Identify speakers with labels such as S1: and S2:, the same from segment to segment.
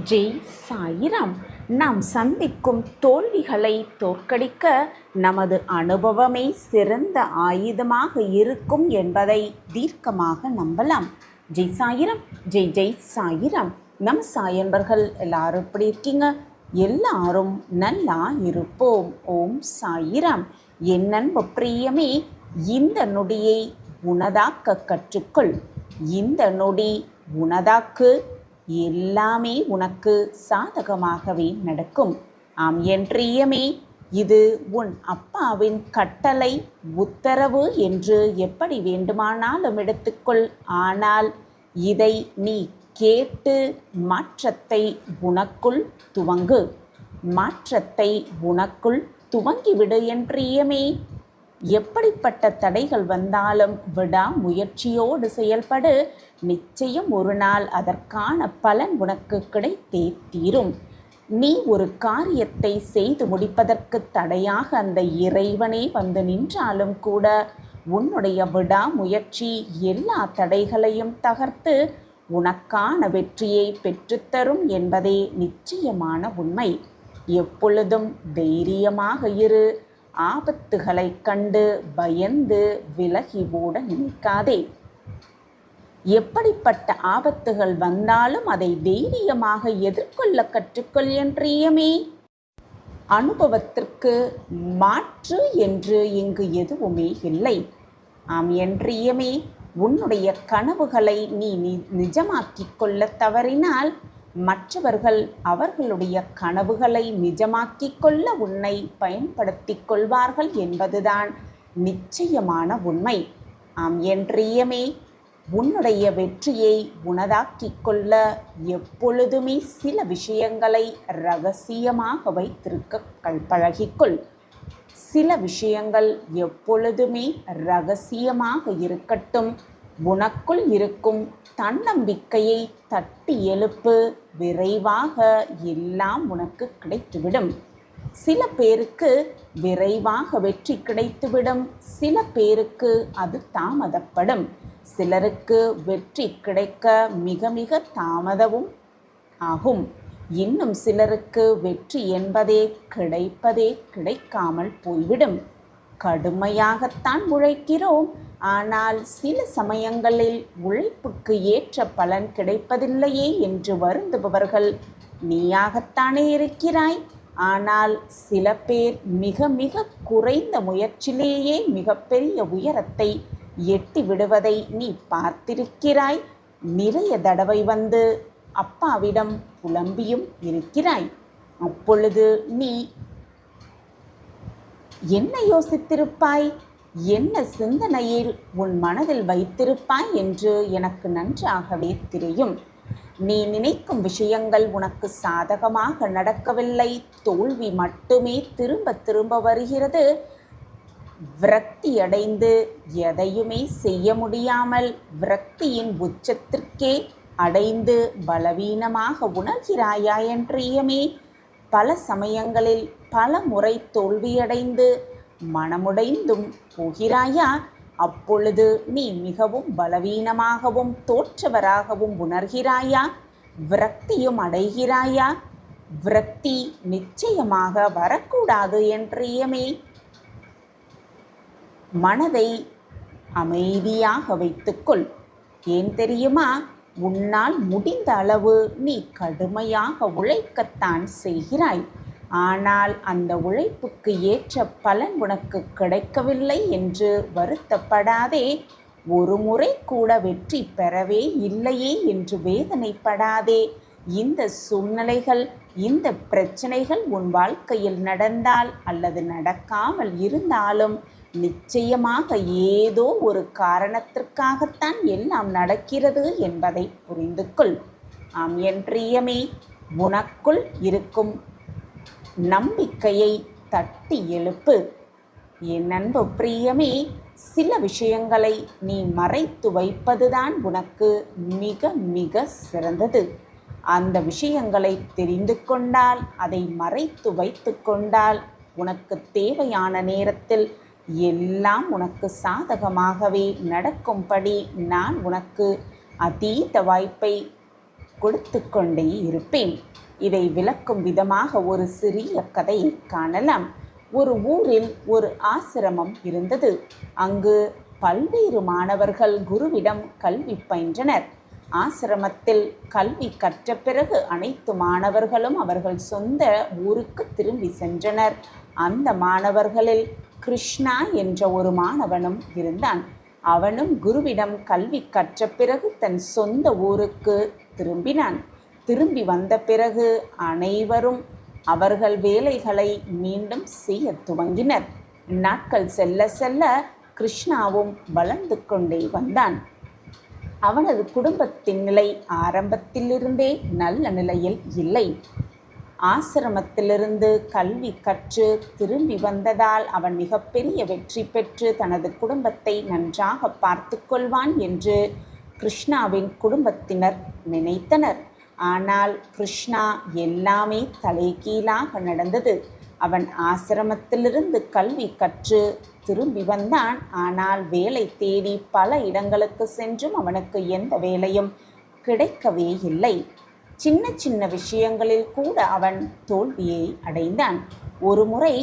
S1: ஜெய் சாயிராம். நாம் சந்திக்கும் தோல்விகளை தோற்கடிக்க நமது அனுபவமே சிறந்த ஆயுதமாக இருக்கும் என்பதை தீர்க்கமாக நம்பலாம். ஜெய் சாயிராம். ஜெய் ஜெய் சாயிராம். நம் சாயன்பர்கள் எல்லாரும் எப்படி இருக்கீங்க? எல்லாரும் நல்லா இருப்போம். ஓம் சாயிராம். என் அன்பு பிரியமே, இந்த நொடியை உனதாக்க கற்றுக்கொள். இந்த நொடி உனதாக்கு. எல்லாமே உனக்கு சாதகமாகவே நடக்கும். ஆம் என் பிரியமே, இது உன் அப்பாவின் கட்டளை, உத்தரவு என்று எப்படி வேண்டுமானாலும் எடுத்துக்கொள். ஆனால் இதை நீ கேட்டு மாற்றத்தை உனக்குள் துவங்கு. மாற்றத்தை உனக்குள் துவங்கிவிடு என் பிரியமே. எப்படிப்பட்ட தடைகள் வந்தாலும் விடாமுயற்சியோடு செயல்படு. நிச்சயம் ஒரு நாள் அதற்கான பலன் உனக்கு கிடைத்தே தீரும். நீ ஒரு காரியத்தை செய்து முடிப்பதற்கு தடையாக அந்த இறைவனே வந்து நின்றாலும் கூட உன்னுடைய விடாமுயற்சி எல்லா தடைகளையும் தகர்த்து உனக்கான வெற்றியை பெற்றுத்தரும் என்பதே நிச்சயமான உண்மை. எப்பொழுதும் தைரியமாக இரு. ஆபத்துகளை கண்டு பயந்து விலகி ஓட நினைக்காதே. எப்படிப்பட்ட ஆபத்துகள் வந்தாலும் அதை தைரியமாக எதிர்கொள்ள கற்றுக்கொள் என் பிரியமே. அனுபவத்திற்கு மாற்று என்று இங்கு எதுவுமே இல்லை. ஆம் என் பிரியமே, உன்னுடைய கனவுகளை நீ நிஜமாக்கிக் கொள்ள தவறினால் மற்றவர்கள் அவர்களுடைய கனவுகளை நிஜமாக்கிக் கொள்ள உன்னை பயன்படுத்தி கொள்வார்கள் என்பதுதான் நிச்சயமான உண்மை. ஆம் என் பிரியமே, உன்னுடைய வெற்றியை உனதாக்கிக் கொள்ள எப்பொழுதுமே சில விஷயங்களை இரகசியமாக வைத்திருக்க பழகிக்கொள். சில விஷயங்கள் எப்பொழுதுமே இரகசியமாக இருக்கட்டும். உனக்குள் இருக்கும் தன்னம்பிக்கையை தட்டி எழுப்பு. விரைவாக எல்லாம் உனக்கு கிடைத்துவிடும். சில பேருக்கு விரைவாக வெற்றி கிடைத்துவிடும். சில பேருக்கு அது தாமதப்படும். சிலருக்கு வெற்றி கிடைக்க மிக மிக தாமதமும் ஆகும். இன்னும் சிலருக்கு வெற்றி என்பதே கிடைக்காமல் போய்விடும். கடுமையாகத்தான் உழைக்கிறோம், ஆனால் சில சமயங்களில் உழைப்புக்கு ஏற்ற பலன் கிடைப்பதில்லையே என்று வருந்துபவர்கள் நீயாகத்தானே இருக்கிறாய். ஆனால் சில பேர் மிக மிக குறைந்த முயற்சியிலேயே மிகப்பெரிய உயரத்தை எட்டி விடுவதை நீ பார்த்திருக்கிறாய். நிறைய தடவை வந்து அப்பாவிடம் புலம்பியும் இருக்கிறாய். அப்பொழுது நீ என்ன யோசித்திருப்பாய், என்ன சிந்தனையில் உன் மனதில் வைத்திருப்பாய் என்று எனக்கு நன்றாகவே தெரியும். நீ நினைக்கும் விஷயங்கள் உனக்கு சாதகமாக நடக்கவில்லை. தோல்வி மட்டுமே திரும்ப திரும்ப வருகிறது. விரக்தியடைந்து எதையுமே செய்ய முடியாமல் விரக்தியின் உச்சத்திற்கே அடைந்து பலவீனமாக உணர்கிறாயா என் பிரியமே? பல சமயங்களில் பல முறை தோல்வியடைந்து மனமுடைந்தும் போகிறாயா? அப்பொழுது நீ மிகவும் பலவீனமாகவும் தோற்றவராகவும் உணர்கிறாயா? விரக்தியும் அடைகிறாயா? விரக்தி நிச்சயமாக வரக்கூடாது என் பிரியமே. மனதை அமைதியாக வைத்துக்கொள். ஏன் தெரியுமா? உன்னால் முடிந்த அளவு நீ கடுமையாக உழைக்கத்தான் செய்கிறாய். ஆனால் அந்த உழைப்புக்கு ஏற்ற பலன் உனக்கு கிடைக்கவில்லை என்று வருத்தப்படாதே. ஒரு முறை கூட வெற்றி பெறவே இல்லையே என்று வேதனைப்படாதே. இந்த சூழ்நிலைகள், இந்த பிரச்சனைகள் உன் வாழ்க்கையில் நடந்தால் அல்லது நடக்காமல் இருந்தாலும் நிச்சயமாக ஏதோ ஒரு காரணத்திற்காகத்தான் எல்லாம் நடக்கிறது என்பதை புரிந்து கொள். ஆம் என் பிரியமே, உனக்குள் இருக்கும் நம்பிக்கையை தட்டி எழுப்பு. என் அன்பு பிரியமே, சில விஷயங்களை நீ மறைத்து வைப்பதுதான் உனக்கு மிக மிக சிறந்தது. அந்த விஷயங்களை தெரிந்து கொண்டால், அதை மறைத்து வைத்து கொண்டால் உனக்கு தேவையான நேரத்தில் எல்லாம் உனக்கு சாதகமாகவே நடக்கும்படி நான் உனக்கு அதீத வாய்ப்பை கொடுத்து கொண்டே இருப்பேன். இதை விளக்கும் விதமாக ஒரு சிறிய கதையை காணலாம். ஒரு ஊரில் ஒரு ஆசிரமம் இருந்தது. அங்கு பல்வேறு மாணவர்கள் குருவிடம் கல்வி பயின்றனர். ஆசிரமத்தில் கல்வி கற்ற பிறகு அனைத்து மாணவர்களும் அவர்கள் சொந்த ஊருக்கு திரும்பி சென்றனர். அந்த மாணவர்களில் கிருஷ்ணா என்ற ஒரு மாணவனும் இருந்தான். அவனும் குருவிடம் கல்வி கற்ற பிறகு தன் சொந்த ஊருக்கு திரும்பினான். திரும்பி வந்த பிறகு அனைவரும் அவர்கள் வேலைகளை மீண்டும் செய்ய துவங்கினர். நாட்கள் செல்ல செல்ல கிருஷ்ணாவும் வளர்ந்து கொண்டே வந்தான். அவனது குடும்பத்தின் நிலை ஆரம்பத்திலிருந்தே நல்ல நிலையில் இல்லை. ஆசிரமத்திலிருந்து கல்வி கற்று திரும்பி வந்ததால் அவன் மிகப்பெரிய வெற்றி பெற்று தனது குடும்பத்தை நன்றாக பார்த்து கொள்வான் என்று கிருஷ்ணாவின் குடும்பத்தினர் நினைத்தனர். ஆனால் கிருஷ்ணா எல்லாமே தலைகீழாக நடந்தது. அவன் ஆசிரமத்திலிருந்து கல்வி கற்று திரும்பி வந்தான். ஆனால் வேலை தேடி பல இடங்களுக்கு சென்றும் அவனுக்கு எந்த வேலையும் கிடைக்கவே இல்லை. சின்ன சின்ன விஷயங்களில் கூட அவன் தோல்வியை அடைந்தான். ஒரு முறை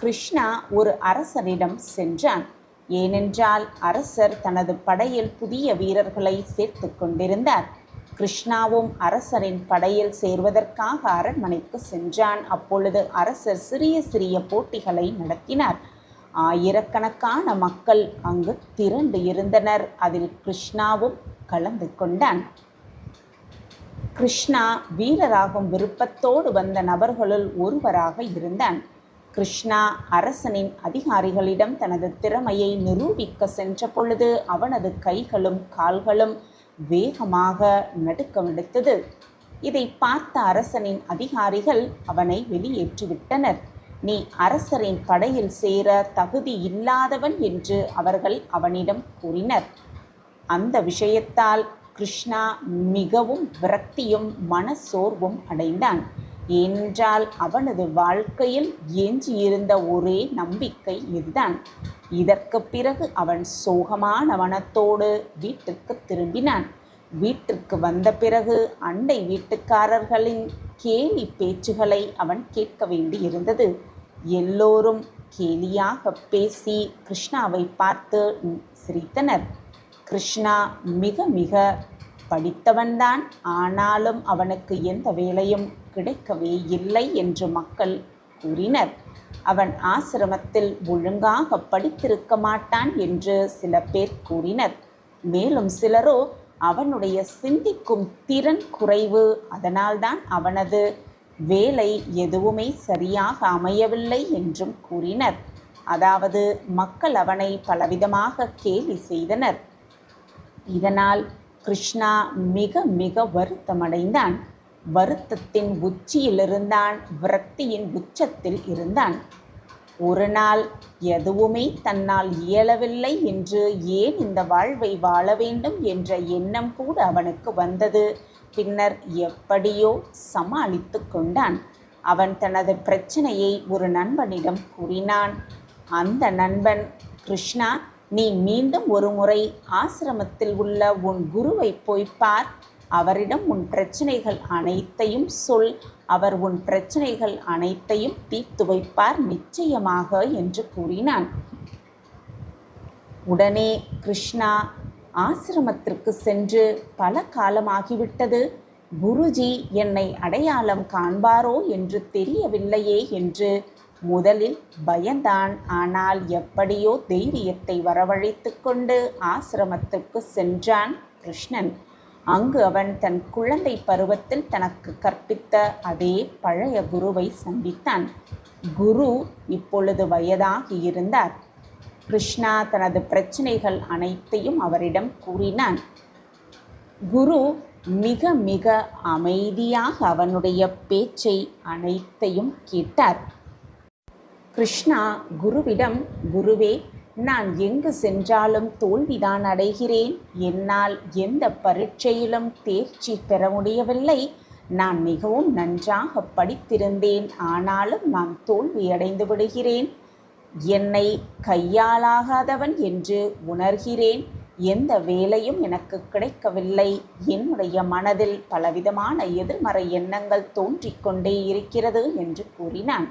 S1: கிருஷ்ணா ஒரு அரசரிடம் சென்றான். ஏனென்றால் அரசர் தனது படையில் புதிய வீரர்களை சேர்த்து கொண்டிருந்தார். கிருஷ்ணாவும் அரசரின் படையில் சேர்வதற்காக அரண்மனைக்கு சென்றான். அப்பொழுது அரசர் சிறிய சிறிய போட்டிகளை நடத்தினார். ஆயிரக்கணக்கான மக்கள் அங்கு திரண்டு இருந்தனர். அதில் கிருஷ்ணாவும் கலந்து கொண்டான். கிருஷ்ணா வீரராகும் விருப்பத்தோடு வந்த நபர்களுள் ஒருவராக இருந்தான். கிருஷ்ணா அரசனின் அதிகாரிகளிடம் தனது திறமையை நிரூபிக்க சென்ற பொழுது அவனது கைகளும் கால்களும் வேகமாக நடுக்கமெடுத்தது. இதை பார்த்த அரசனின் அதிகாரிகள் அவனை வெளியேற்றிவிட்டனர். நீ அரசரின் படையில் சேர தகுதி இல்லாதவன் என்று அவர்கள் அவனிடம் கூறினர். அந்த விஷயத்தால் கிருஷ்ணா மிகவும் விரக்தியும் மனசோர்வும் அடைந்தான். ஏனென்றால் அவனது வாழ்க்கையில் எஞ்சியிருந்த ஒரே நம்பிக்கை இதுதான். இதற்கு பிறகு அவன் சோகமான மனத்தோடு வீட்டுக்கு திரும்பினான். வீட்டிற்கு வந்த பிறகு அண்டை வீட்டுக்காரர்களின் கேலி பேச்சுகளை அவன் கேட்க வேண்டியிருந்தது. எல்லோரும் கேலியாக பேசி கிருஷ்ணாவை பார்த்து சிரித்தனர். கிருஷ்ணா மிக மிக படித்தவன்தான். ஆனாலும் அவனுக்கு எந்த வேலையும் கிடைக்கவே இல்லை என்று மக்கள் கூறினர். அவன் ஆசிரமத்தில் ஒழுங்காக படித்திருக்க மாட்டான் என்று சில பேர் கூறினர். மேலும் சிலரோ அவனுடைய சிந்திக்கும் திறன் குறைவு, அதனால்தான் அவனது வேலை எதுவுமே சரியாக அமையவில்லை என்றும் கூறினர். அதாவது மக்கள் அவனை பலவிதமாக கேலி செய்தனர். இதனால் கிருஷ்ணா மிக மிக வருத்தமடைந்தான். வருத்தத்தின் உச்சியில் இருந்தான். விரக்தியின் உச்சத்தில் இருந்தான். ஒரு நாள் எதுவுமே தன்னால் இயலவில்லை என்று, ஏன் இந்த வாழ்வை வாழ வேண்டும் என்ற எண்ணம் கூட அவனுக்கு வந்தது. பின்னர் எப்படியோ சமாளித்து கொண்டான். அவன் தனது பிரச்சனையை ஒரு நண்பனிடம் கூறினான். அந்த நண்பன், கிருஷ்ணா, நீ மீண்டும் ஒரு முறை ஆசிரமத்தில் உள்ள உன் குருவை போய் பார். அவரிடம் உன் பிரச்சனைகள் அனைத்தையும் சொல். அவர் உன் பிரச்சனைகள் அனைத்தையும் தீர்த்து வைப்பார் நிச்சயமாக என்று கூறினான். உடனே கிருஷ்ணா ஆசிரமத்திற்கு சென்று பல காலமாகிவிட்டது. குருஜி என்னை அடையாளம் காண்பாரோ என்று தெரியவில்லையே என்று முதலில் பயந்தான். ஆனால் எப்படியோ தைரியத்தை வரவழைத்து கொண்டு ஆசிரமத்திற்கு சென்றான் கிருஷ்ணன். அங்கு அவன் தன் குழந்தை பருவத்தில் தனக்கு கற்பித்த அதே பழைய குருவை சந்தித்தான். குரு இப்பொழுது வயதாகி இருந்தார். கிருஷ்ணா தனது பிரச்சனைகள் அனைத்தையும் அவரிடம் கூறினான். குரு மிக மிக அமைதியாக அவனுடைய பேச்சை அனைத்தையும் கேட்டார். கிருஷ்ணா குருவிடம், குருவே, நான் எங்கு சென்றாலும் தோல்விதான் அடைகிறேன். என்னால் எந்த பரீட்சையிலும் தேர்ச்சி பெற முடியவில்லை. நான் மிகவும் நன்றாக படித்திருந்தேன். ஆனாலும் நான் தோல்வியடைந்து விடுகிறேன். என்னை கையாளாகாதவன் என்று உணர்கிறேன். எந்த வேலையும் எனக்கு கிடைக்கவில்லை. என்னுடைய மனதில் பலவிதமான எதிர்மறை எண்ணங்கள் தோன்றிக் கொண்டே இருக்கிறது என்று கூறினான்.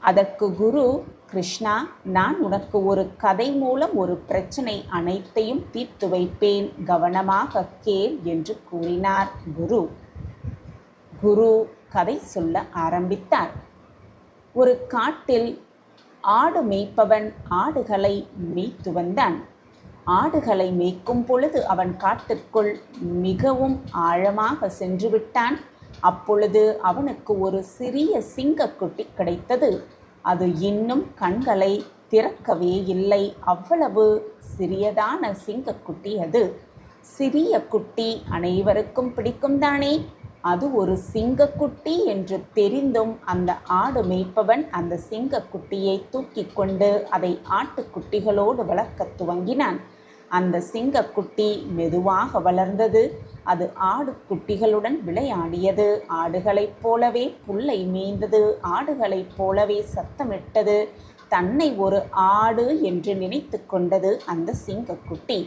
S1: அதற்கு குரு, கிருஷ்ணா, நான் உனக்கு ஒரு கதை மூலம் ஒரு பிரச்சனை அனைத்தையும் தீர்த்து வைப்பேன், கவனமாக கேள் என்று கூறினார் குரு. குரு கதை சொல்ல ஆரம்பித்தார். ஒரு காட்டில் ஆடு மேய்ப்பவன் ஆடுகளை மேய்த்து வந்தான். ஆடுகளை மேய்க்கும் பொழுது அவன் காட்டிற்குள் மிகவும் ஆழமாக சென்று விட்டான். அப்பொழுது அவனுக்கு ஒரு சிறிய சிங்கக்குட்டி கிடைத்தது. அது இன்னும் கண்களை திறக்கவே இல்லை. அவ்வளவு சிறியதான சிங்கக்குட்டி அது. சிறிய குட்டி அனைவருக்கும் பிடிக்கும் தானே. அது ஒரு சிங்கக்குட்டி என்று தெரிந்தும் அந்த ஆடு மேய்ப்பவன் அந்த சிங்கக்குட்டியை தூக்கி கொண்டு அதை ஆட்டுக்குட்டிகளோடு வளர்க்க துவங்கினான். அந்த சிங்கக்குட்டி மெதுவாக வளர்ந்தது. அது ஆடுக்குட்டிகளுடன் விளையாடியது. ஆடுகளைப் போலவே புல்லை மேய்ந்தது. ஆடுகளைப் போலவே சத்தமிட்டது. தன்னை ஒரு ஆடு என்று நினைத்து கொண்டது அந்த சிங்கக்குட்டி.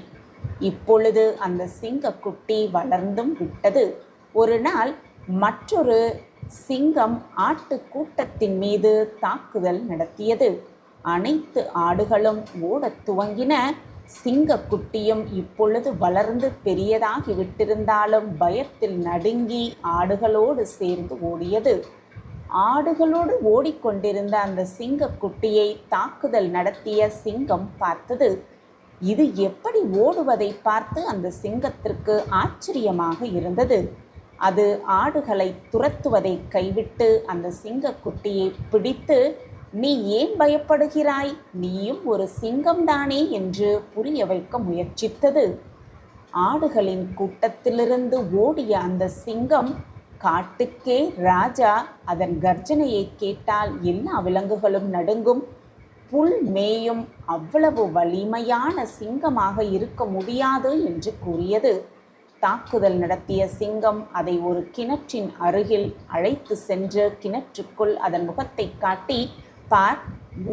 S1: இப்பொழுது அந்த சிங்கக்குட்டி வளர்ந்தும் விட்டது. ஒரு நாள் மற்றொரு சிங்கம் ஆட்டு கூட்டத்தின் மீது தாக்குதல் நடத்தியது. அனைத்து ஆடுகளும் ஓடத் துவங்கின. சிங்கக்குட்டியும் இப்பொழுது வளர்ந்து பெரியதாகி விட்டிருந்தாலும் பயத்தில் நடுங்கி ஆடுகளோடு சேர்ந்து ஓடியது. ஆடுகளோடு ஓடிக்கொண்டிருந்த அந்த சிங்கக்குட்டியை தாக்குதல் நடத்திய சிங்கம் பார்த்தது. இது எப்படி ஓடுவதை பார்த்து அந்த சிங்கத்திற்கு ஆச்சரியமாக இருந்தது. அது ஆடுகளை துரத்துவதை கைவிட்டு அந்த சிங்கக்குட்டியை பிடித்து, நீ ஏன் பயப்படுகிறாய்? நீயும் ஒரு சிங்கம்தானே என்று புரிய வைக்க முயற்சித்தது. ஆடுகளின் கூட்டத்திலிருந்து ஓடிய அந்த சிங்கம் காட்டுக்கே ராஜா. அதன் கர்ஜனையை கேட்டால் எல்லா விலங்குகளும் நடுங்கும். புல் மேயும் அவ்வளவு வலிமையான சிங்கமாக இருக்க முடியாது என்று கூறியது. தாக்குதல் நடத்திய சிங்கம் அதை ஒரு கிணற்றின் அருகில் அழைத்து சென்று கிணற்றுக்குள் அதன் முகத்தை காட்டி, பார்,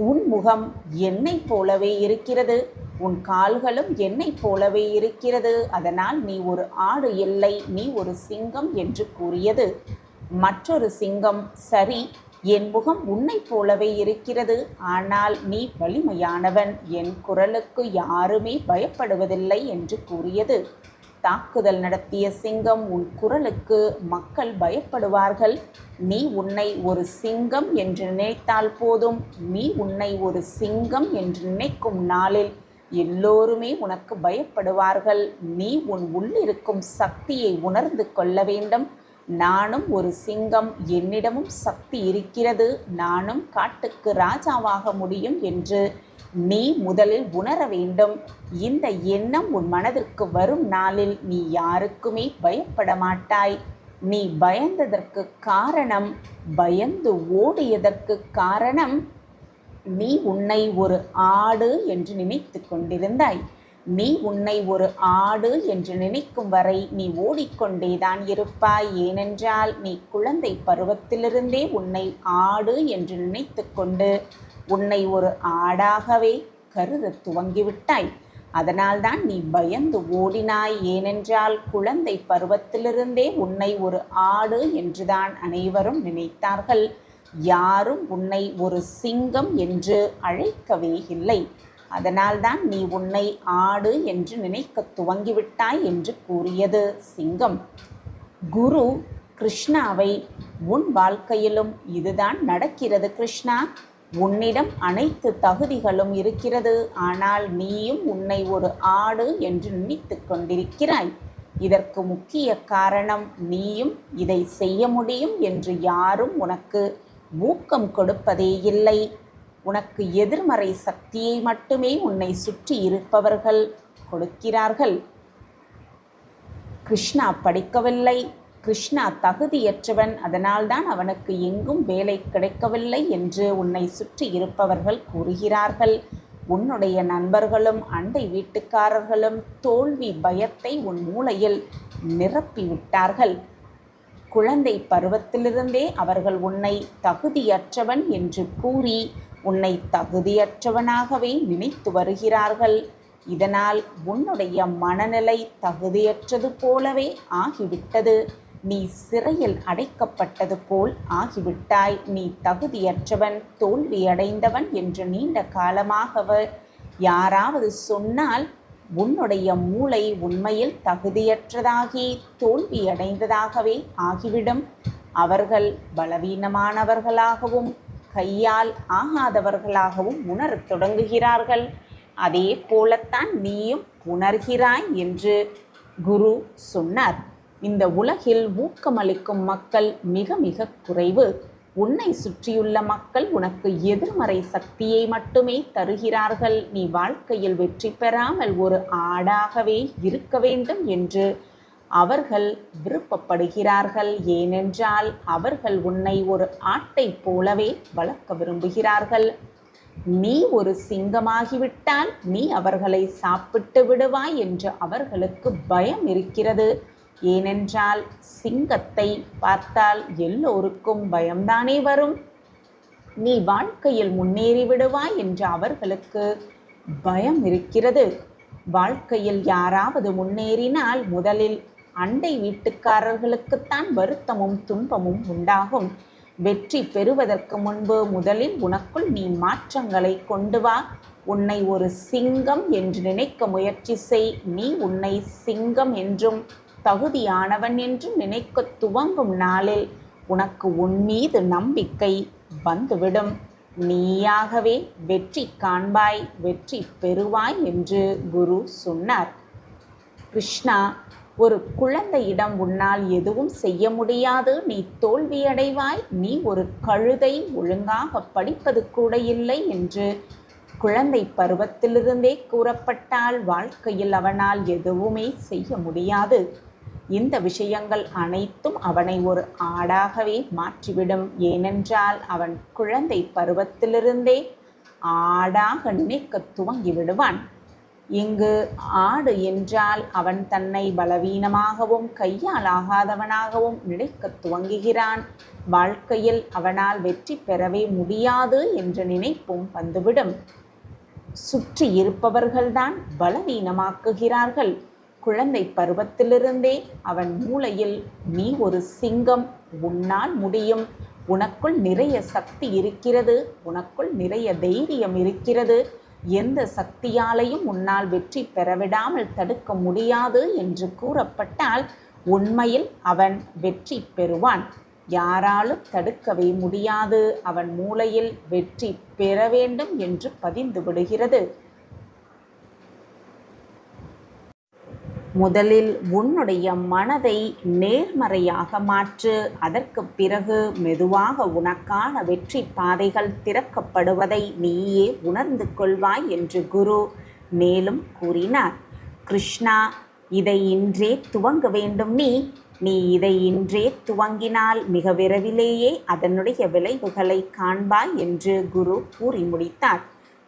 S1: உன் முகம் என்னைப் போலவே இருக்கிறது, உன் கால்களும் என்னைப் போலவே இருக்கிறது, அதனால் நீ ஒரு ஆடு இல்லை, நீ ஒரு சிங்கம் என்று கூறியது. மற்றொரு சிங்கம், சரி, என் முகம் உன்னைப் போலவே இருக்கிறது, ஆனால் நீ வலிமையானவன், என் குரலுக்கு யாருமே பயப்படுவதில்லை என்று கூறியது. தாக்குதல் நடத்திய சிங்கம், உன் குரலுக்கு மக்கள் பயப்படுவார்கள். நீ உன்னை ஒரு சிங்கம் என்று நினைத்தால் போதும். நீ உன்னை ஒரு சிங்கம் என்று நினைக்கும் நாளில் எல்லோருமே உனக்கு பயப்படுவார்கள். நீ உன் உள்ளிருக்கும் சக்தியை உணர்ந்து கொள்ள வேண்டும். நானும் ஒரு சிங்கம், என்னிடமும் சக்தி இருக்கிறது, நானும் காட்டுக்கு ராஜாவாக முடியும் என்று நீ முதலில் உணர வேண்டும். இந்த எண்ணம் உன் மனதிற்கு வரும் நாளில் நீ யாருக்குமே பயப்பட மாட்டாய். நீ பயந்ததற்கு காரணம், பயந்து ஓடியதற்கு காரணம், நீ உன்னை ஒரு ஆடு என்று நினைத்து கொண்டிருந்தாய். நீ உன்னை ஒரு ஆடு என்று நினைக்கும் வரை நீ ஓடிக்கொண்டேதான் இருப்பாய். ஏனென்றால் நீ குழந்தை பருவத்திலிருந்தே உன்னை ஆடு என்று நினைத்து கொண்டு உன்னை ஒரு ஆடாகவே கருத துவங்கிவிட்டாய். அதனால்தான் நீ பயந்து ஓடினாய். ஏனென்றால் குழந்தை பருவத்திலிருந்தே உன்னை ஒரு ஆடு என்றுதான் அனைவரும் நினைத்தார்கள். யாரும் உன்னை ஒரு சிங்கம் என்று அழைக்கவே இல்லை. அதனால்தான் நீ உன்னை ஆடு என்று நினைக்க துவங்கிவிட்டாய் என்று கூறியது சிங்கம். குரு கிருஷ்ணாவை, உன் வாழ்க்கையிலும் இதுதான் நடக்கிறது கிருஷ்ணா. உன்னிடம் அனைத்து தகுதிகளும் இருக்கிறது, ஆனால் நீயும் உன்னை ஒரு ஆடு என்று நினைத்து கொண்டிருக்கிறாய். இதற்கு முக்கிய காரணம், நீயும் இதை செய்ய முடியும் என்று யாரும் உனக்கு ஊக்கம் கொடுப்பதே இல்லை. உனக்கு எதிர்மறை சக்தியை மட்டுமே உன்னை சுற்றி இருப்பவர்கள் கொடுக்கிறார்கள். கிருஷ்ணா படிக்கவில்லை, கிருஷ்ணா தகுதியற்றவன், அதனால்தான் அவனுக்கு எங்கும் வேலை கிடைக்கவில்லை என்று உன்னை சுற்றி இருப்பவர்கள் கூறுகிறார்கள். உன்னுடைய நண்பர்களும் அண்டை வீட்டுக்காரர்களும் தோல்வி பயத்தை உன் மூளையில் நிரப்பிவிட்டார்கள். குழந்தை பருவத்திலிருந்தே அவர்கள் உன்னை தகுதியற்றவன் என்று கூறி உன்னை தகுதியற்றவனாகவே நினைத்து வருகிறார்கள். இதனால் உன்னுடைய மனநிலை தகுதியற்றது போலவே ஆகிவிட்டது. நீ சிறையில் அடைக்கப்பட்டது போல் ஆகிவிட்டாய். நீ தகுதியற்றவன், தோல்வியடைந்தவன் என்று நீண்ட காலமாக யாராவது சொன்னால் உன்னுடைய மூளை உண்மையில் தகுதியற்றதாகி தோல்வியடைந்ததாகவே ஆகிவிடும். அவர்கள் பலவீனமானவர்களாகவும் கையால் ஆகாதவர்களாகவும் உணரத் தொடங்குகிறார்கள். அதே போலத்தான் நீயும் உணர்கிறாய் என்று குரு சொன்னார். இந்த உலகில் ஊக்கமளிக்கும் மக்கள் மிக மிக குறைவு. உன்னை சுற்றியுள்ள மக்கள் உனக்கு எதிர்மறை சக்தியை மட்டுமே தருகிறார்கள். நீ வாழ்க்கையில் வெற்றி பெறாமல் ஒரு ஆடாகவே இருக்க வேண்டும் என்று அவர்கள் விருப்பப்படுகிறார்கள். ஏனென்றால் அவர்கள் உன்னை ஒரு ஆட்டை போலவே வளர்க்க விரும்புகிறார்கள். நீ ஒரு சிங்கமாகிவிட்டால் நீ அவர்களை சாப்பிட்டு விடுவாய் என்று அவர்களுக்கு பயம் இருக்கிறது. ஏனென்றால் சிங்கத்தை பார்த்தால் எல்லோருக்கும் பயம்தானே வரும். நீ வாழ்க்கையில் முன்னேறி விடுவாய் என்று அவர்களுக்கு பயம் இருக்கிறது. வாழ்க்கையில் யாராவது முன்னேறினால் முதலில் அண்டை வீட்டுக்காரர்களுக்குத்தான் வருத்தமும் துன்பமும் உண்டாகும். வெற்றி பெறுவதற்கு முன்பு முதலில் உனக்குள் நீ மாற்றங்களை கொண்டு வா. உன்னை ஒரு சிங்கம் என்று நினைக்க முயற்சி செய். நீ உன்னை சிங்கம் என்றும் தகுதியானவன் என்றும் நினைக்க துவங்கும் நாளில் உனக்கு உன் மீது நம்பிக்கை வந்துவிடும். நீயாகவே வெற்றி காண்பாய், வெற்றி பெறுவாய் என்று குரு சொன்னார். கிருஷ்ணா, ஒரு குழந்தையிடம் உன்னால் எதுவும் செய்ய முடியாது, நீ தோல்வியடைவாய், நீ ஒரு கழுதை, ஒழுங்காக படிப்பது கூட இல்லை என்று குழந்தை பருவத்திலிருந்தே கூறப்பட்டால் வாழ்க்கையில் அவனால் எதுவுமே செய்ய முடியாது. இந்த விஷயங்கள் அனைத்தும் அவனை ஒரு ஆடாகவே மாற்றிவிடும். ஏனென்றால் அவன் குழந்தை பருவத்திலிருந்தே ஆடாக நினைக்க துவங்கி விடுவான். இங்கு ஆடு என்றால் அவன் தன்னை பலவீனமாகவும் கையால் ஆகாதவனாகவும் நினைக்க துவங்குகிறான். வாழ்க்கையில் அவனால் வெற்றி பெறவே முடியாது என்ற நினைப்பும் வந்துவிடும். சுற்றி இருப்பவர்கள்தான் பலவீனமாக்குகிறார்கள். குழந்தை பருவத்திலிருந்தே அவன் மூளையில் நீ ஒரு சிங்கம், உன்னால் முடியும், உனக்குள் நிறைய சக்தி இருக்கிறது, உனக்குள் நிறைய தைரியம் இருக்கிறது, எந்த சக்தியாலையும் உன்னால் வெற்றி பெறவிடாமல் தடுக்க முடியாது என்று கூறப்பட்டால் உண்மையில் அவன் வெற்றி பெறுவான். யாராலும் தடுக்கவே முடியாது. அவன் மூளையில் வெற்றி பெற வேண்டும் என்று பதிந்து விடுகிறது. முதலில் உன்னுடைய மனதை நேர்மறையாக மாற்று. அதற்கு பிறகு மெதுவாக உனக்கான வெற்றி பாதைகள் திறக்கப்படுவதை நீயே உணர்ந்து கொள்வாய் என்று குரு மேலும் கூறினார். கிருஷ்ணா, இதை இன்றே துவங்க வேண்டும். நீ இதை இன்றே துவங்கினால் மிக விரைவிலேயே அதனுடைய விளைவுகளை காண்பாய் என்று குரு கூறி முடித்தார்.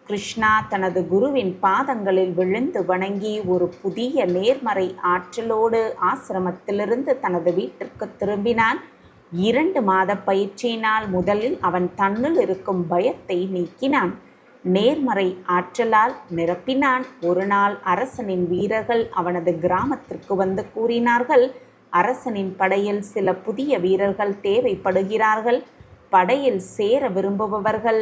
S1: கிருஷ்ணா தனது குருவின் பாதங்களில் விழுந்து வணங்கி ஒரு புதிய நேர்மறை ஆற்றலோடு ஆசிரமத்திலிருந்து தனது வீட்டிற்கு திரும்பினான். 2 மாத பயிற்சியினால் முதலில் அவன் தன்னுள் இருக்கும் பயத்தை நீக்கினான், நேர்மறை ஆற்றலால் நிரப்பினான். ஒரு நாள் அரசனின் வீரர்கள் அவனது கிராமத்திற்கு வந்து கூறினார்கள், அரசனின் படையில் சில புதிய வீரர்கள் தேவைப்படுகிறார்கள். படையில் சேர விரும்புபவர்கள்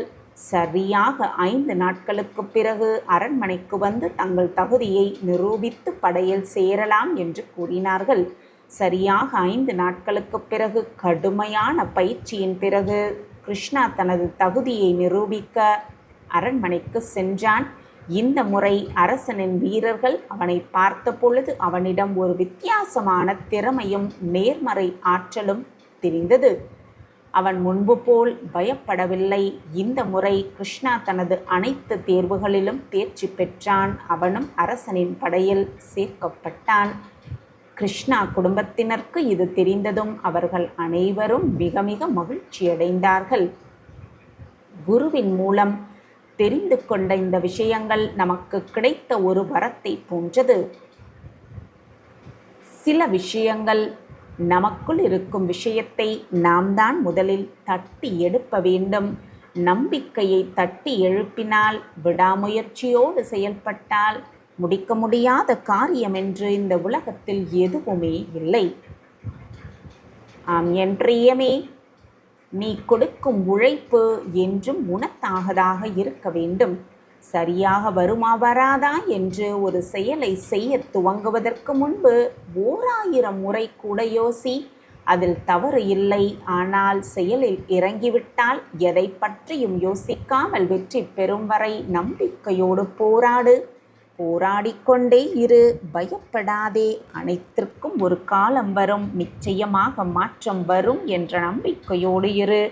S1: சரியாக 5 நாட்களுக்கு பிறகு அரண்மனைக்கு வந்து தங்கள் தகுதியை நிரூபித்து படையில் சேரலாம் என்று கூறினார்கள். சரியாக 5 நாட்களுக்கு பிறகு கடுமையான பயிற்சியின் பிறகு கிருஷ்ணா தனது தகுதியை நிரூபிக்க அரண்மனைக்கு சென்றான். இந்த முறை அரசனின் வீரர்கள் அவனை பார்த்த பொழுது அவனிடம் ஒரு வித்தியாசமான திறமையும் நேர்மறை ஆற்றலும் தெரிந்தது. அவன் முன்பு போல் பயப்படவில்லை. இந்த முறை கிருஷ்ணா தனது அனைத்து தேர்வுகளிலும் தேர்ச்சி பெற்றான். அவனும் அரசனின் படையில் சேர்க்கப்பட்டான். கிருஷ்ணா குடும்பத்தினருக்கு இது தெரிந்ததும் அவர்கள் அனைவரும் மிக மிக மகிழ்ச்சியடைந்தார்கள். குருவின் மூலம் தெரிந்து கொண்ட இந்த விஷயங்கள் நமக்கு கிடைத்த ஒரு வரத்தை போன்றது. சில விஷயங்கள் நமக்குள் இருக்கும் விஷயத்தை நாம் தான் முதலில் தட்டி எழுப்ப வேண்டும். நம்பிக்கையை தட்டி எழுப்பினால், விடாமுயற்சியோடு செயல்பட்டால் முடிக்க முடியாத காரியம் என்று இந்த உலகத்தில் எதுவுமே இல்லை. ஆம் என் பிரியமே, நீ கொடுக்கும் உழைப்பு என்றும் உனத்தாகதாக இருக்க வேண்டும். சரியாக வருமா வராதா என்று ஒரு செயலை செய்ய துவங்குவதற்கு முன்பு 1000 முறை கூட யோசி. அதில் தவறு இல்லை. ஆனால் செயலில் இறங்கிவிட்டால் எதை பற்றியும் யோசிக்காமல் வெற்றி பெறும் வரை நம்பிக்கையோடு போராடு. போராடிக்கொண்டே இரு, பயப்படாதே. அனைத்திற்கும் ஒரு காலம் வரும், நிச்சயமாக மாற்றம் வரும் என்ற நம்பிக்கையோடு இரு.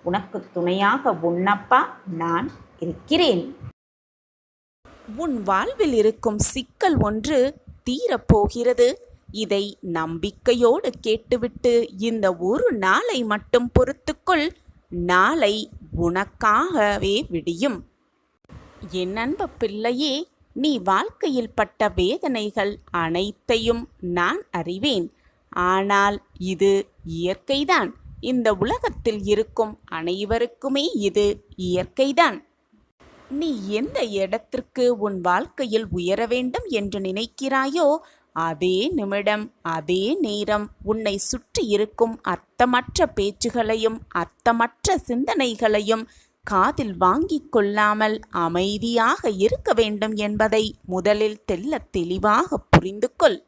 S1: உனக்கு துணையாக உன்னப்பா நான் இருக்கிறேன். உன் வாழ்வில் இருக்கும் சிக்கல் ஒன்று தீரப்போகிறது. இதை நம்பிக்கையோடு கேட்டுவிட்டு இந்த ஒரு நாளை மட்டும் பொறுத்துக்கொள். நாளை உனக்காகவே விடியும். என் அன்பு பிள்ளையே, நீ வாழ்க்கையில் பட்ட வேதனைகள் அனைத்தையும் நான் அறிவேன். ஆனால் இது இயற்கைதான். இந்த உலகத்தில் இருக்கும் அனைவருக்குமே இது இயற்கைதான். நீ எந்த இடத்திற்கு உன் வாழ்க்கையில் உயர வேண்டும் என்று நினைக்கிறாயோ அதே நிமிடம் அதே நேரம் உன்னை சுற்றி இருக்கும் அர்த்தமற்ற பேச்சுகளையும் அர்த்தமற்ற சிந்தனைகளையும் காதில் வாங்கிக் கொள்ளாமல் அமைதியாக இருக்க வேண்டும் என்பதை முதலில் தெள்ளத் தெளிவாக புரிந்து கொள்.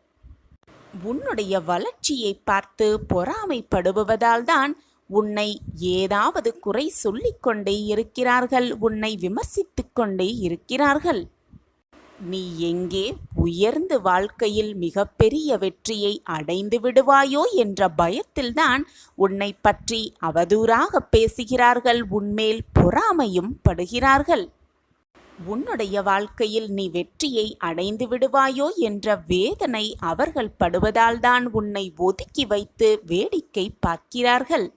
S1: உன்னுடைய வளர்ச்சியை பார்த்து பொறாமைப்படுவதால்தான் உன்னை ஏதாவது குறை சொல்லிக்கொண்டே இருக்கிறார்கள், உன்னை விமர்சித்து கொண்டே இருக்கிறார்கள். நீ எங்கே உயர்ந்து வாழ்க்கையில் மிகப்பெரிய வெற்றியை அடைந்து விடுவாயோ என்ற பயத்தில்தான் உன்னை பற்றி அவதூறாக பேசுகிறார்கள், உன்மேல் பொறாமையும் படுகிறார்கள். உன்னுடைய வாழ்க்கையில் நீ வெற்றியை அடைந்து விடுவாயோ என்ற வேதனை அவர்கள் படுவதால்தான் உன்னை ஒதுக்கி வைத்து வேடிக்கை பார்க்கிறார்கள்.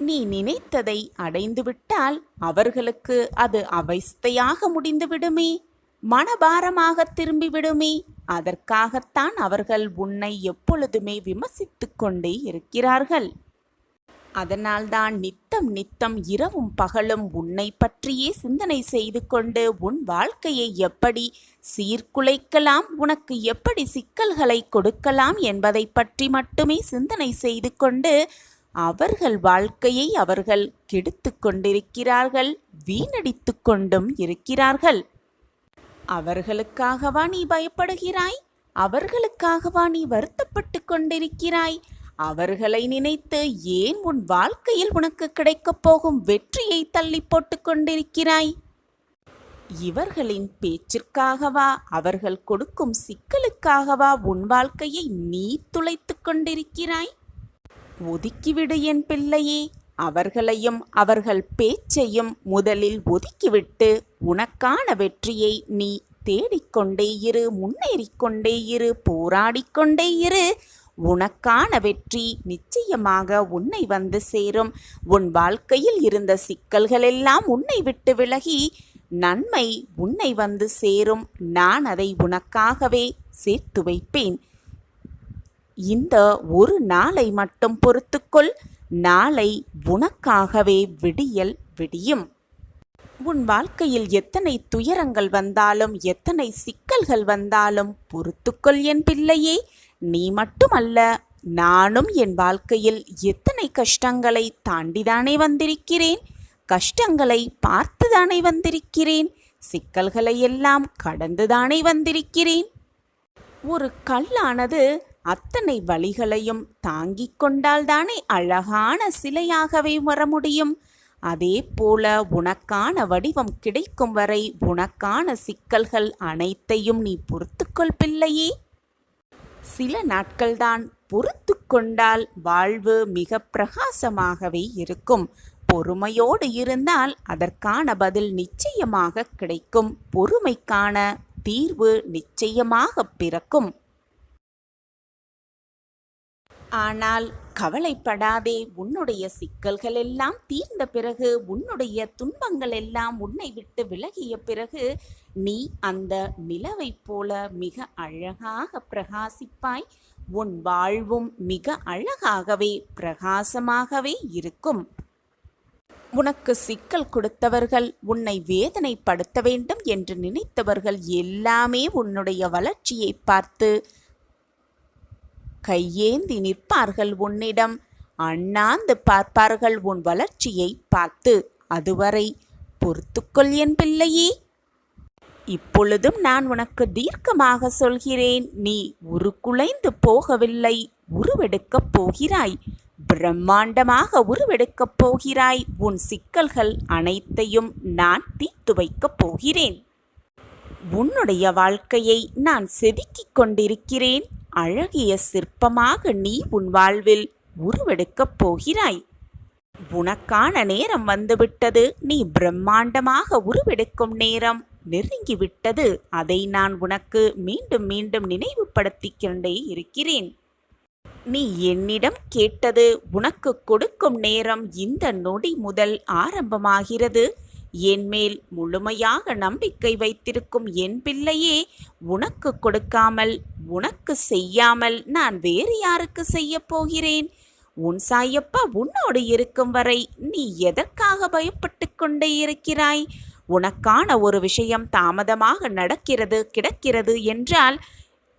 S1: நீ நினைத்ததை அடைந்துவிட்டால் அவர்களுக்கு அது அவஸ்தையாக முடிந்துவிடுமே, மனபாரமாக திரும்பிவிடுமே. அதற்காகத்தான் அவர்கள் உன்னை எப்பொழுதுமே விமர்சித்து கொண்டே இருக்கிறார்கள். அதனால்தான் நித்தம் நித்தம் இரவும் பகலும் உன்னை பற்றியே சிந்தனை செய்து கொண்டு உன் வாழ்க்கையை எப்படி சீர்குலைக்கலாம், உனக்கு எப்படி சிக்கல்களை கொடுக்கலாம் என்பதை பற்றி மட்டுமே சிந்தனை செய்து கொண்டு அவர்கள் வாழ்க்கையை அவர்கள் கெடுத்து கொண்டிருக்கிறார்கள், வீணடித்து கொண்டும் இருக்கிறார்கள். அவர்களுக்காகவா நீ பயப்படுகிறாய்? அவர்களுக்காகவா நீ வருத்தப்பட்டு கொண்டிருக்கிறாய்? அவர்களை நினைத்து ஏன் உன் வாழ்க்கையில் உனக்கு கிடைக்கப் போகும் வெற்றியை தள்ளி போட்டு கொண்டிருக்கிறாய்? இவர்களின் பேச்சிற்காகவா, அவர்கள் கொடுக்கும் சிக்கலுக்காகவா உன் வாழ்க்கையை நீ துளைத்து கொண்டிருக்கிறாய்? ஒதுக்கிவிடு என் பிள்ளையே. அவர்களையும் அவர்கள் பேச்சையும் முதலில் ஒதுக்கிவிட்டு உனக்கான வெற்றியை நீ தேடிக்கொண்டே இரு, முன்னேறிக்கொண்டே இரு, போராடிக்கொண்டே இரு. உனக்கான வெற்றி நிச்சயமாக உன்னை வந்து சேரும். உன் வாழ்க்கையில் இருந்த சிக்கல்களெல்லாம் உன்னை விட்டு விலகி நன்மை உன்னை வந்து சேரும். நான் அதை உனக்காகவே சேர்த்து வைப்பேன். இந்த ஒரு நாளை மட்டும் பொறுத்துக்கொள். நாளை உனக்காகவே விடியல் விடியும். உன் வாழ்க்கையில் எத்தனை துயரங்கள் வந்தாலும் எத்தனை சிக்கல்கள் வந்தாலும் பொறுத்துக்கொள் என் பிள்ளையே. நீ மட்டுமல்ல, நானும் என் வாழ்க்கையில் எத்தனை கஷ்டங்களை தாண்டிதானே வந்திருக்கிறேன், கஷ்டங்களை பார்த்துதானே வந்திருக்கிறேன், சிக்கல்களை எல்லாம் கடந்துதானே வந்திருக்கிறேன். ஒரு கல்லானது அத்தனை வலிகளையும் தாங்கிக் கொண்டால்தானே அழகான சிலையாகவே வர முடியும். அதே போல உனக்கான வடிவம் கிடைக்கும் வரை உனக்கான சிக்கல்கள் அனைத்தையும் நீ பொறுத்துக்கொள் பிள்ளையே. சில நாட்கள்தான் பொறுத்து கொண்டால் வாழ்வு மிக பிரகாசமாகவே இருக்கும். பொறுமையோடு இருந்தால் அதற்கான பதில் நிச்சயமாக கிடைக்கும். பொறுமைக்கான தீர்வு நிச்சயமாக பிறக்கும். ஆனால் கவலைப்படாதே. உன்னுடைய சிக்கல்கள் எல்லாம் தீர்ந்த பிறகு, உன்னுடைய துன்பங்கள் எல்லாம் உன்னை விட்டு விலகிய பிறகு நீ அந்த நிலவைப் போல மிக அழகாக பிரகாசிப்பாய். உன் வாழ்வும் மிக அழகாகவே பிரகாசமாகவே இருக்கும். உனக்கு சிக்கல் கொடுத்தவர்கள், உன்னை வேதனைப்படுத்த வேண்டும் என்று நினைத்தவர்கள் எல்லாமே உன்னுடைய வளர்ச்சியை பார்த்து கையேந்தி நிற்பார்கள். உன்னிடம் அண்ணாந்து பார்ப்பார்கள் உன் வளர்ச்சியை பார்த்து. அதுவரை பொறுத்துக்கொள் என் பிள்ளையே. இப்பொழுதும் நான் உனக்கு தீர்க்கமாக சொல்கிறேன், நீ உருக்குலைந்து போகவில்லை, உருவெடுக்கப் போகிறாய். பிரம்மாண்டமாக உருவெடுக்கப் போகிறாய். உன் சிக்கல்கள் அனைத்தையும் நான் தீர்த்து வைக்கப் போகிறேன். உன்னுடைய வாழ்க்கையை நான் செதுக்கிக் கொண்டிருக்கிறேன். அழகிய சிற்பமாக நீ உன் வாழ்வில் உருவெடுக்கப் போகிறாய். உனக்கான நேரம் வந்துவிட்டது. நீ பிரம்மாண்டமாக உருவெடுக்கும் நேரம் நெருங்கிவிட்டது. அதை நான் உனக்கு மீண்டும் மீண்டும் நினைவுபடுத்திக் கொண்டே இருக்கிறேன். நீ என்னிடம் கேட்டது உனக்கு கொடுக்கும் நேரம் இந்த நொடி முதல் ஆரம்பமாகிறது. என்மேல் முழுமையாக நம்பிக்கை வைத்திருக்கும் என் பிள்ளையே, உனக்கு கொடுக்காமல், உனக்கு செய்யாமல் நான் வேறு யாருக்கு செய்ய போகிறேன்? உன் சாயப்பா உன்னோடு இருக்கும் வரை நீ எதற்காக பயப்பட்டு கொண்டே இருக்கிறாய்? உனக்கான ஒரு விஷயம் தாமதமாக கிடக்கிறது என்றால்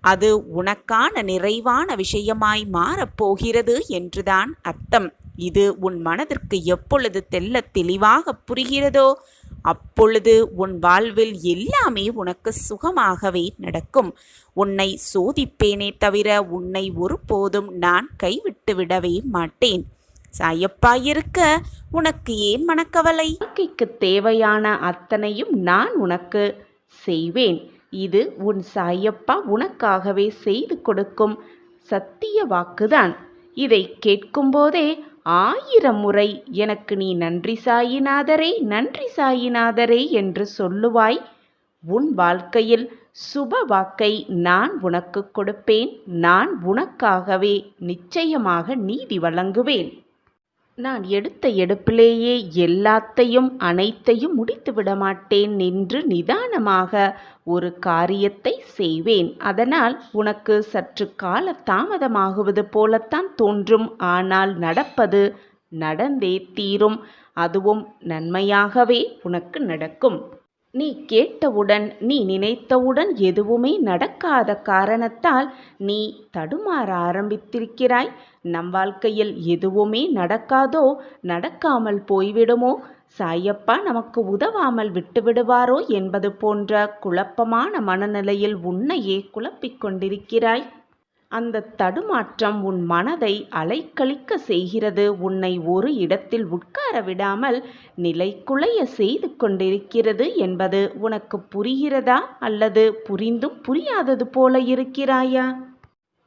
S1: அது உனக்கான நிறைவான விஷயமாய் மாறப்போகிறது என்றுதான் அர்த்தம். இது உன் மனதிற்கு எப்பொழுது தெள்ளத் தெளிவாக புரிகிறதோ அப்பொழுது உன் வாழ்வில் எல்லாமே உனக்கு சுகமாகவே நடக்கும். உன்னை சோதிப்பேனே தவிர உன்னை ஒருபோதும் நான் கைவிட்டு விடவே மாட்டேன். சாயப்பா இருக்க உனக்கு ஏன் மனக்கவலை? வாழ்க்கைக்கு தேவையான அத்தனையும் நான் உனக்கு செய்வேன். இது உன் சாயப்பா உனக்காகவே செய்து கொடுக்கும் சத்திய வாக்குதான். இதை கேட்கும்போதே 1000 முறை எனக்கு நீ நன்றி சாயிநாதரே, நன்றி சாயிநாதரே என்று சொல்லுவாய். உன் வாழ்க்கையில் சுப வாக்கை நான் உனக்கு கொடுப்பேன். நான் உனக்காகவே நிச்சயமாக நீதி வழங்குவேன். நான் எடுத்த எடுப்பிலேயே எல்லாத்தையும் அனைத்தையும் முடித்து விடமாட்டேன். நின்று நிதானமாக ஒரு காரியத்தை செய்வேன். அதனால் உனக்கு சற்று கால தாமதமாகுவது போலத்தான் தோன்றும். ஆனால் நடப்பது நடந்தே தீரும். அதுவும் நன்மையாகவே உனக்கு நடக்கும். நீ கேட்டவுடன், நீ நினைத்தவுடன் எதுவுமே நடக்காத காரணத்தால் நீ தடுமாற ஆரம்பித்திருக்கிறாய். நம் வாழ்க்கையில் எதுவுமே நடக்காதோ, நடக்காமல் போய்விடுமோ, சாயப்பா நமக்கு உதவாமல் விட்டுவிடுவாரோ என்பது போன்ற குழப்பமான மனநிலையில் உன்னையே குழப்பிக் கொண்டிருக்கிறாய். அந்த தடுமாற்றம் உன் மனதை அலைக்கழிக்க செய்கிறது. உன்னை ஒரு இடத்தில் உட்கார விடாமல் நிலைக்குலைய செய்து கொண்டிருக்கிறது என்பது உனக்கு புரிகிறதா? அல்லது புரிந்தும் புரியாதது போல இருக்கிறாயா?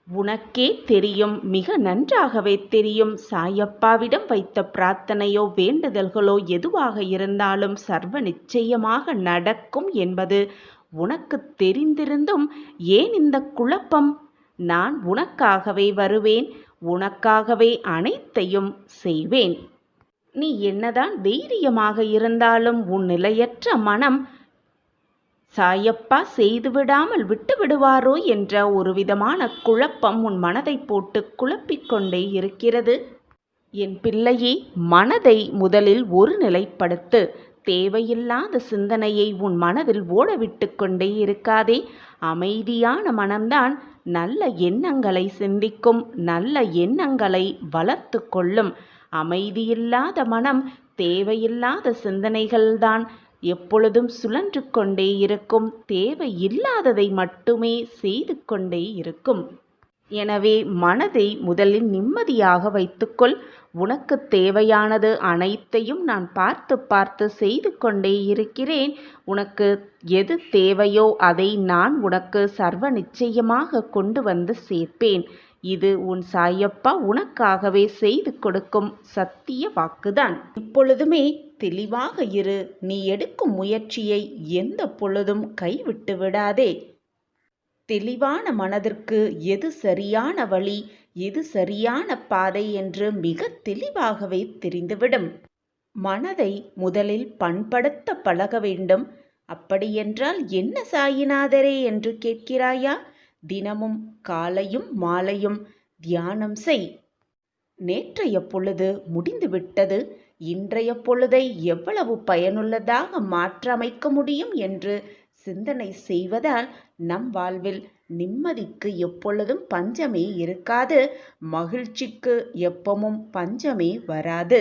S1: உனக்கே தெரியும், மிக நன்றாகவே தெரியும். சாயப்பாவிடம் வைத்த பிரார்த்தனையோ வேண்டுதல்களோ எதுவாக இருந்தாலும் சர்வ நிச்சயமாக நடக்கும் என்பது உனக்கு தெரிந்திருந்தும் ஏன் இந்த குழப்பம்? நான் உனக்காகவே வருவேன். உனக்காகவே அனைத்தையும் செய்வேன். நீ என்னதான் தைரியமாக இருந்தாலும் உன் நிலையற்ற மனம் சாயப்பா செய்துவிடாமல் விட்டு விடுவாரோ என்ற ஒரு விதமான குழப்பம் உன் மனதை போட்டு குழப்பிக்கொண்டே இருக்கிறது. என் பிள்ளையே, மனதை முதலில் ஒரு நிலைப்படுத்து. தேவையில்லாத சிந்தனையை உன் மனதில் ஓடவிட்டு கொண்டே இருக்காதே. அமைதியான மனம்தான் நல்ல எண்ணங்களை சிந்திக்கும், நல்ல எண்ணங்களை வளர்த்து கொள்ளும். அமைதியில்லாத மனம் தேவையில்லாத சிந்தனைகள்தான் எப்பொழுதும் சுழன்று கொண்டே இருக்கும். தேவையில்லாததை மட்டுமே செய்து கொண்டே இருக்கும். எனவே மனதை முதலில் நிம்மதியாக வைத்துக்கொள். உனக்கு தேவையானது அனைத்தையும் நான் பார்த்து பார்த்து செய்து கொண்டே இருக்கிறேன். உனக்கு எது தேவையோ அதை நான் உனக்கு சர்வ நிச்சயமாக கொண்டு வந்து சேர்ப்பேன். இது உன் சாயப்பா உனக்காகவே செய்து கொடுக்கும் சத்திய வாக்குதான். இப்பொழுதுமே தெளிவாக இரு. நீ எடுக்கும் முயற்சியை எந்த பொழுதும் கைவிட்டு விடாதே. தெளிவான மனதிற்கு எது சரியான வழி, எது சரியான பாதை என்று மிக தெளிவாகவே தெரிந்துவிடும். மனதை முதலில் பண்படுத்த பழக வேண்டும். அப்படியென்றால் என்ன சாயிநாதரே என்று கேட்கிறாயா? தினமும் காலையும் மாலையும் தியானம் செய். நேற்றைய பொழுது முடிந்துவிட்டது, இன்றைய பொழுதை எவ்வளவு பயனுள்ளதாக மாற்றமைக்க முடியும் என்று சிந்தனை செய்வதால் நம் வாழ்வில் நிம்மதிக்கு எப்பொழுதும் பஞ்சமே இருக்காது, மகிழ்ச்சிக்கு எப்பவும் பஞ்சமே வராது.